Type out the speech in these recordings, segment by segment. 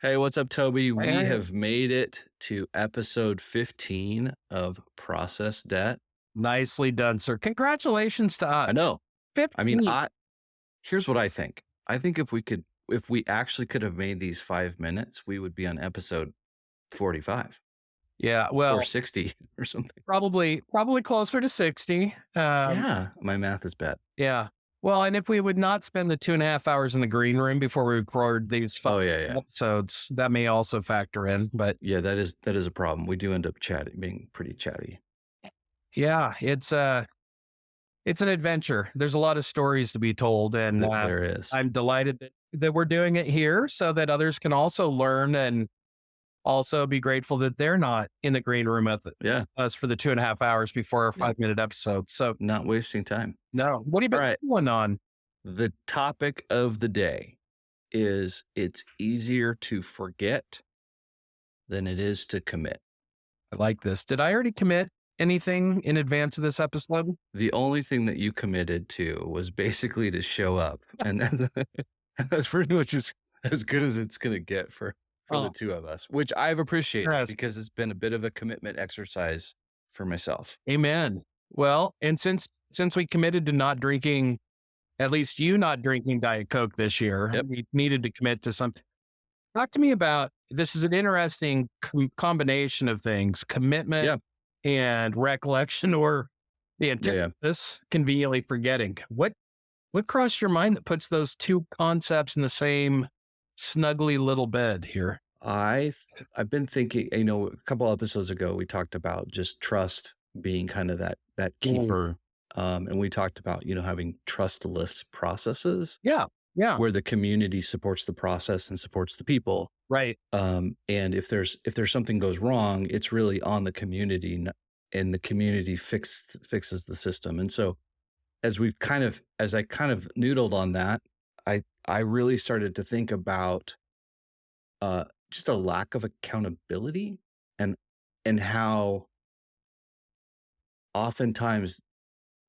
Hey, what's up, Toby? We Hey, have made it to episode 15 of Process Debt. nicely done, sir. Congratulations to I us. know. I mean, 15. here's what I think. I think if we actually could have made these 5 minutes, we would be on episode 45 Yeah, or well, 60 or something. probably closer to 60. Yeah, my math is bad. Yeah. Well, and if we would not spend the 2.5 hours in the green room before we record these five Oh yeah, yeah, episodes, that may also factor in. But yeah. That is a problem. We do end up chatting, being pretty chatty. yeah, it's an adventure. There's a lot of stories to be told, and There is. I'm delighted that we're doing it here so that others can also learn and also be grateful that they're not in the green room with Yeah, us for the 2.5 hours before our yeah. 5-minute episode. So, Not wasting time. no, what have you All been right. doing on? The topic of the day is it's easier to forget than it is to commit. I like this. Did I already commit anything in advance of this episode? The only thing that you committed to was basically to show up. And that's pretty much as good as it's going to get for the Oh, two of us, which I've appreciated yes. because it's been a bit of a commitment exercise for myself. Amen. Well, and since we committed to not drinking, at least you not drinking Diet Coke this year, Yep. we needed to commit to something. Talk to me about this. Is an interesting combination of things: commitment Yeah. and recollection, or the Yeah. Yeah. antithesis, conveniently forgetting. What crossed your mind that puts those two concepts in the same snuggly little bed here? I've been thinking, a couple episodes ago we talked about just trust being kind of that Mm. keeper. And we talked about, having trustless processes Yeah, yeah, where the community supports the process and supports the people. right. And if there's something goes wrong, it's really on the community, and the community fixes the system. And so as I kind of noodled on that, I really started to think about just a lack of accountability, and how oftentimes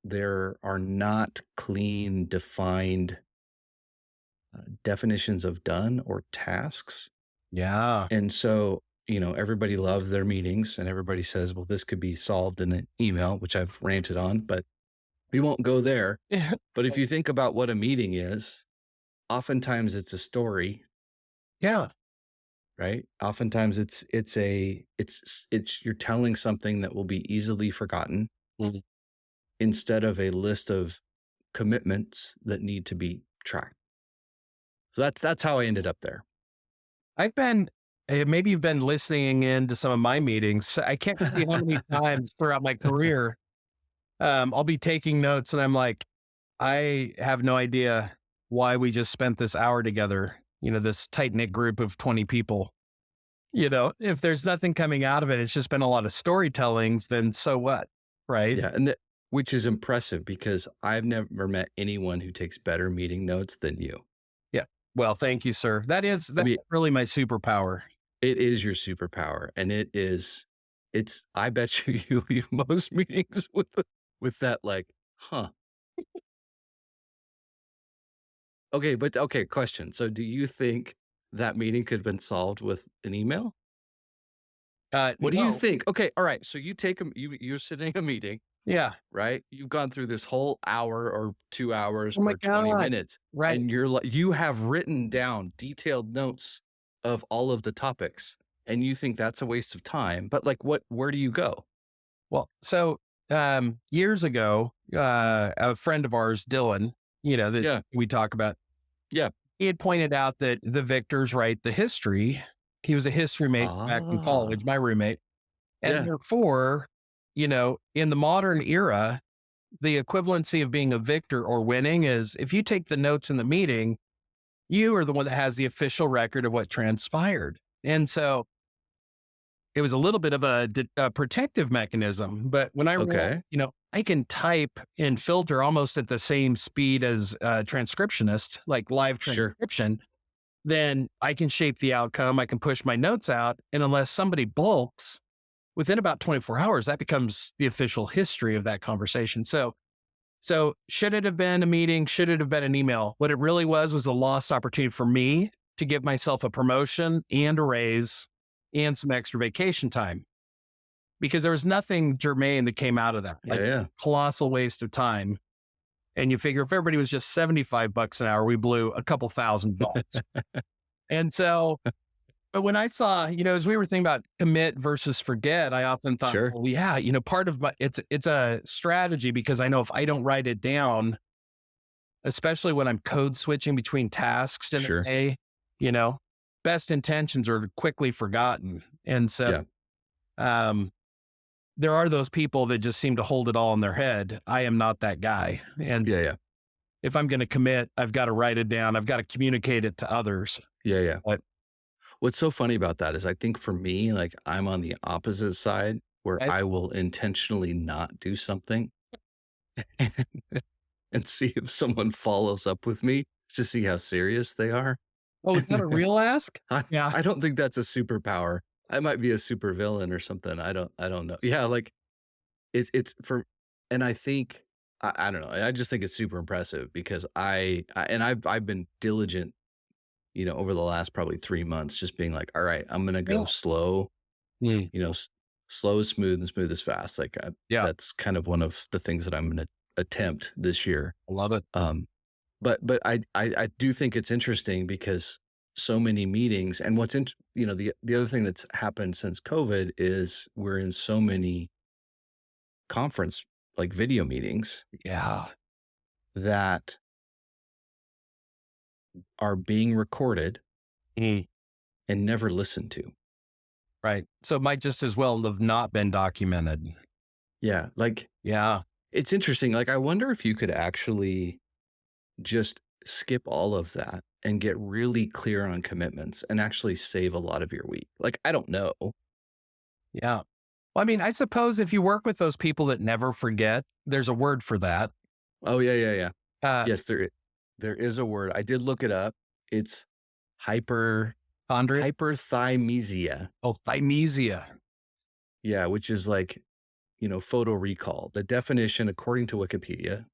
there are not clean, defined definitions of done or tasks. Yeah. And so, everybody loves their meetings and everybody says, well, this could be solved in an email, which I've ranted on, but we won't go there. But if you think about what a meeting is, oftentimes it's a story, Yeah. right? Oftentimes it's you're telling something that will be easily forgotten Mhm. instead of a list of commitments that need to be tracked. So that's how I ended up there. I've been maybe you've been listening in to some of my meetings. I can't tell you how many times throughout my career, I'll be taking notes and I'm like, I have no idea why we just spent this hour together, this tight knit group of 20 people. If there's nothing coming out of it, it's just been a lot of storytellings, then so what? Right. Yeah, which is impressive because I've never met anyone who takes better meeting notes than you. Yeah. Well, thank you, sir. I That's mean, really my superpower. it is your superpower, and it's I bet you you leave most meetings with that, like, "Huh." Okay, but okay, question. So do you think that meeting could have been solved with an email? What do you No. think? Okay, all right, so you're sitting in a meeting, Yeah. right? You've gone through this whole hour or 2 hours Oh my or 20 God. minutes, Right. and you have written down detailed notes of all of the topics, and you think that's a waste of time, but, like, where do you go? Well, so years ago, a friend of ours, Dylan, that Yeah, we talk about, yeah. he had pointed out that the victors write the history. He was a history major back in college, Ah, my roommate. And yeah. therefore, in the modern era, the equivalency of being a victor or winning is if you take the notes in the meeting, you are the one that has the official record of what transpired. And so it was a little bit of a protective mechanism. But when I realized, Okay, I can type and filter almost at the same speed as a transcriptionist, like live sure. transcription, then I can shape the outcome. I can push my notes out. And unless somebody bulks within about 24 hours, that becomes the official history of that conversation. So should it have been a meeting? Should it have been an email? What it really was a lost opportunity for me to give myself a promotion and a raise and some extra vacation time because there was nothing germane that came out of that. Yeah, Like yeah. colossal waste of time. And you figure if everybody was just 75 bucks an hour, we blew a couple $1,000. And so, but when I saw, as we were thinking about commit versus forget, I often thought, Sure, well, yeah, part of it's a strategy because I know if I don't write it down, especially when I'm code switching between tasks in a sure. day, you know, best intentions are quickly forgotten. And so, Yeah, um, there are those people that just seem to hold it all in their head. I am not that guy. And yeah, yeah, if I'm going to commit, I've got to write it down. I've got to communicate it to others. yeah, yeah. But What's so funny about that is I think for me, like, I'm on the opposite side where I, I will intentionally not do something and see if someone follows up with me to see how serious they are. oh, is that a real ask? I Yeah. I don't think that's a superpower. I might be a supervillain or something. I don't know. Yeah, like it's for and I think I don't know. I just think it's super impressive because I've been diligent, over the last probably 3 months just being like, "All right, I'm gonna Yeah. go slow, Mm, you know, slow is smooth and smooth is fast." Like yeah. that's kind of one of the things that I'm gonna attempt this year. I love it. Um, but I do think it's interesting because so many meetings and the other thing that's happened since COVID is we're in so many conference like video meetings Yeah. that are being recorded Mm, and never listened to. right. So it might just as well have not been documented. Yeah, like Yeah. it's interesting. Like I wonder if you could actually just skip all of that and get really clear on commitments and actually save a lot of your week. Like I don't know. Yeah. Well, I mean, I suppose if you work with those people that never forget, there's a word for that. Oh yeah, yeah, yeah. Uh, Yes, there is a word. I did look it up. It's hyper Andre, hyperthymesia. oh, Thymesia, Yeah, which is like, photo recall. The definition, according to Wikipedia,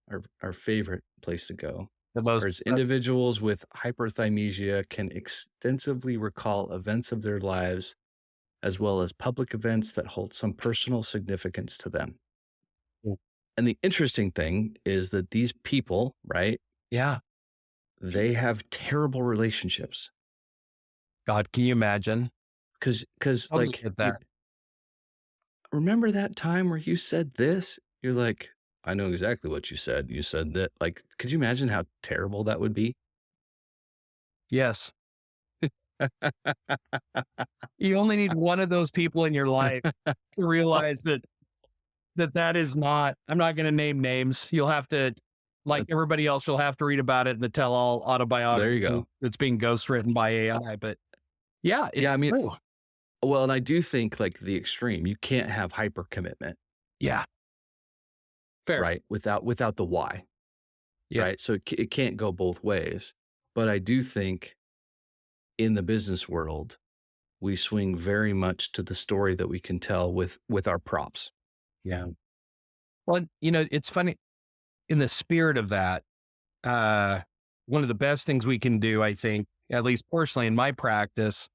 our favorite place to go, the most, is individuals with hyperthymesia can extensively recall events of their lives as well as public events that hold some personal significance to them. And the interesting thing is that these people, right, yeah. they have terrible relationships. God, can you imagine? Cause Totally like, get you that. remember that time where you said this? You're like, "I know exactly what you said. You said that." Like, could you imagine how terrible that would be? Yes. You only need one of those people in your life to realize that is not, I'm not going to name names. You'll have to, like everybody else, you'll have to read about it in the tell all There you autobiography go. that's being ghostwritten by AI. But yeah, Yeah, I it's mean, true. well, and I do think, like, the extreme, you can't have hyper commitment, Yeah. Fair. right? Without the why, Yeah. right? So it can't go both ways. But I do think in the business world, we swing very much to the story that we can tell with our props. Yeah. Well, it's funny in the spirit of that. Uh, One of the best things we can do, I think, at least personally in my practice,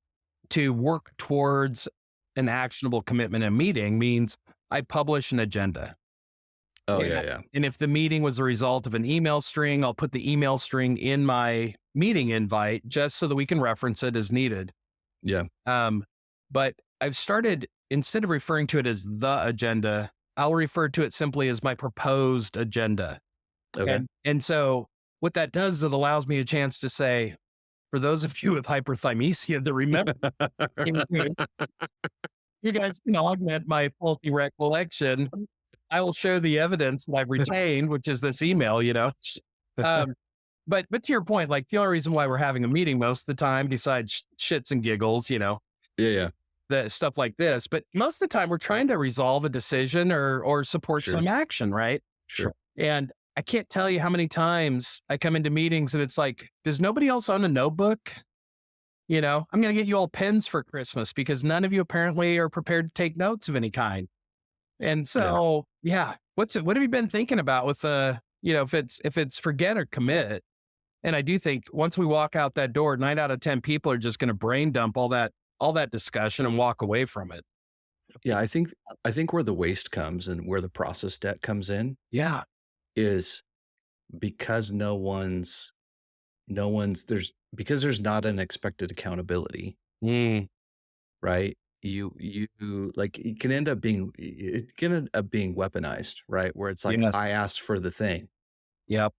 to work towards an actionable commitment in a meeting means I publish an agenda. Oh, Yeah. yeah, yeah. And if the meeting was a result of an email string, I'll put the email string in my meeting invite just so that we can reference it as needed. Yeah. Um, but I've started, instead of referring to it as the agenda, I'll refer to it simply as my proposed agenda. Okay. And so what that does is it allows me a chance to say, for those of you with hyperthymesia that remember, you guys can augment my faulty recollection. I will show the evidence that I've retained, which is this email. Um, but to your point, like the only reason why we're having a meeting most of the time, besides shits and giggles, Yeah, yeah. the stuff like this, but most of the time we're trying to resolve a decision or support Sure. some action, right? Sure. And I can't tell you how many times I come into meetings and it's like, does nobody else own a notebook? I'm going to get you all pens for Christmas because none of you apparently are prepared to take notes of any kind. And Yeah. so, yeah, what have you been thinking about with if it's forget or commit? And I do think once we walk out that door, 9 out of 10 people are just going to brain dump all that discussion and walk away from it. Yeah, I think where the waste comes and where the process debt comes in Yeah. is because there's not an expected accountability, Mm, right? You like it can end up being weaponized, right? Where it's like, yes. I asked for the thing. Yep.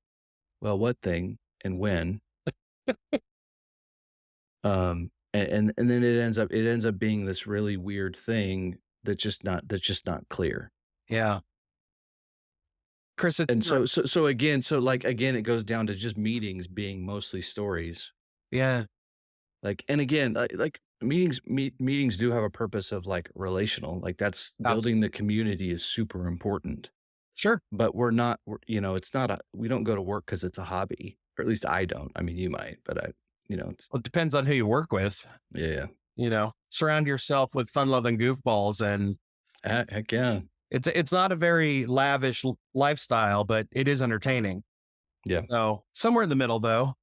Well, what thing and when? And then it ends up being this really weird thing that's just not clear. Yeah. Chris, it's And so again, it goes down to just meetings being mostly stories. yeah. Like, and again, like meetings do have a purpose of like relational, like that's Abs- building the community is super important. Sure. But it's not we don't go to work because it's a hobby, or at least I don't. I mean, you might, but it's Well, it depends on who you work with. yeah, yeah. Surround yourself with fun loving goofballs, and Heck yeah, it's not a very lavish lifestyle, but it is entertaining. yeah, So somewhere in the middle, though.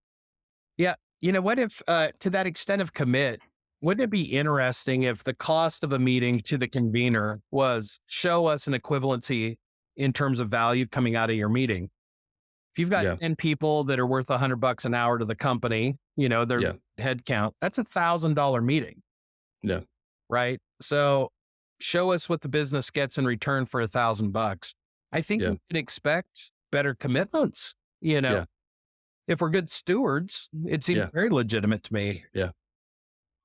Yeah. What if, to that extent of commit, wouldn't it be interesting if the cost of a meeting to the convener was show us an equivalency in terms of value coming out of your meeting? If you've got yeah, 10 people that are worth $100 an hour to the company, their yeah, head count, that's $1,000 meeting, yeah, right? So show us what the business gets in return for $1,000. I think yeah, we can expect better commitments. You know, yeah, if we're good stewards, it seems yeah, very legitimate to me. yeah.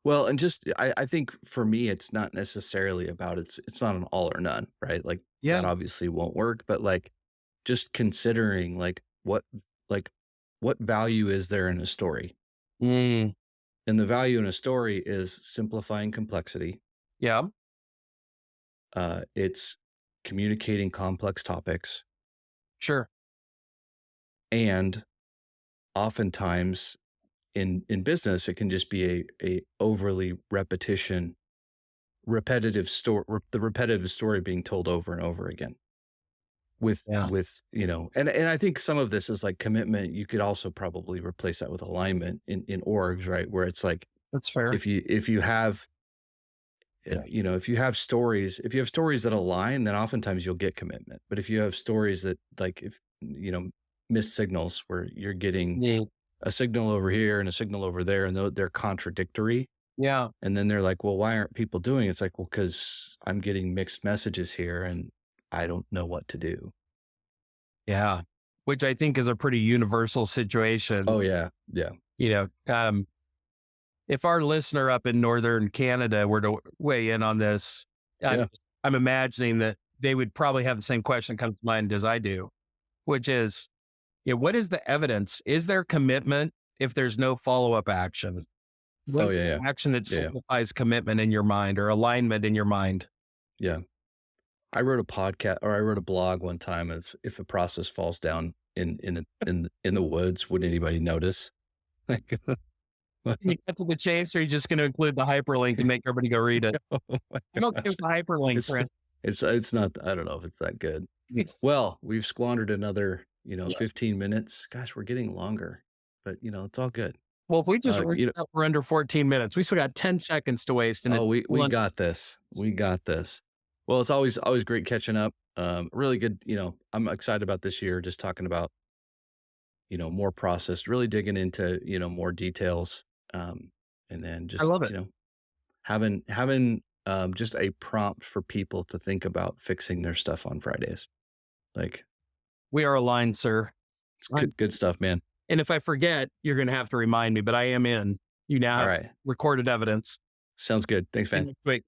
Well, and just I think for me, it's not necessarily about it's not an all or none, right? Like Yeah. that obviously won't work, but like just considering like what value is there in a story? Mm, And the value in a story is simplifying complexity. yeah. It's communicating complex topics, Sure. and oftentimes in business, it can just be a overly repetitive story, the repetitive story being told over and over again. Yeah. And I think some of this is like commitment. You could also probably replace that with alignment in orgs, right? Where it's like That's fair. if you have if you have stories that align, then oftentimes you'll get commitment. But if you have stories that like if miss signals where you're getting Yeah. a signal over here and a signal over there, and they're contradictory, Yeah. and then they're like, well, why aren't people doing it? It's like, well, because I'm getting mixed messages here and I don't know what to do. Yeah. Which I think is a pretty universal situation. Oh yeah, yeah, You know, um, if our listener up in Northern Canada were to weigh in on this, I'm, yeah, I'm imagining that they would probably have the same question come to mind as I do, which is, what is the evidence? Is there commitment if there's no follow up action? What oh is yeah, the yeah, action that yeah, yeah, signifies commitment in your mind or alignment in your mind? yeah. I wrote a blog one time of if a process falls down in the woods, would anybody notice? Like, You cut to the chase, or are you just going to include the hyperlink and make everybody go read it? oh my I'm okay gosh, with the hyperlink, it's Chris. it's not. I don't know if it's that good. Yes. Well, we've squandered another 15 minutes. Gosh, we're getting longer, but it's all good. Well, if we just Uh, reach you know, out for under 14 minutes, we still got 10 seconds to waste. And oh, it's we got this. We got this. Well, it's always great catching up. Really good. I'm excited about this year. Just talking about more processed, really digging into more details, and then I just love it. having just a prompt for people to think about fixing their stuff on Fridays. Like We are aligned, sir. it's I'm- good stuff, man. And if I forget, you're going to have to remind me, but I am in. You now All have right, recorded evidence. sounds good. Thanks, See you man. next week.